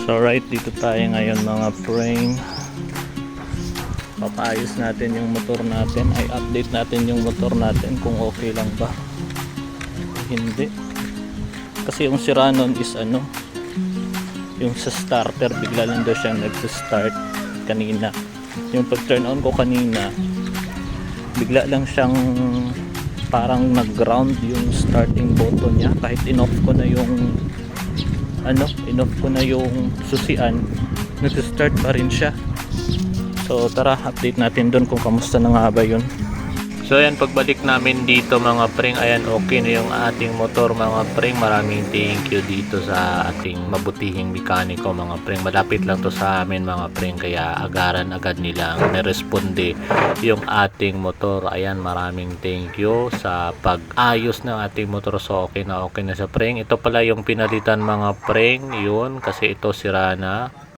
So right, dito tayo ngayon mga preng. Papaayos natin yung motor natin, ay update natin yung motor natin kung okay lang ba. Hindi. Kasi yung sira nun is ano, yung sa starter bigla lang daw siyang nagsa-start kanina. Yung pag turn on ko kanina, bigla lang siyang parang nag-ground yung starting button niya kahit in-off ko na yung in-off ko na yung susian, nag-start pa rin siya. So tara, update natin doon kung kamusta na nga ba yun. So ayan, pagbalik namin dito mga preng, ayan, okay na yung ating motor mga preng. Maraming thank you dito sa ating mabutihing mekaniko mga preng. Malapit lang to sa amin mga preng, kaya agaran agad nilang niresponde yung ating motor. Ayan, maraming thank you sa pag-ayos ng ating motor. So okay na sa preng. Ito pala yung pinalitan mga preng, yun, kasi ito sira na.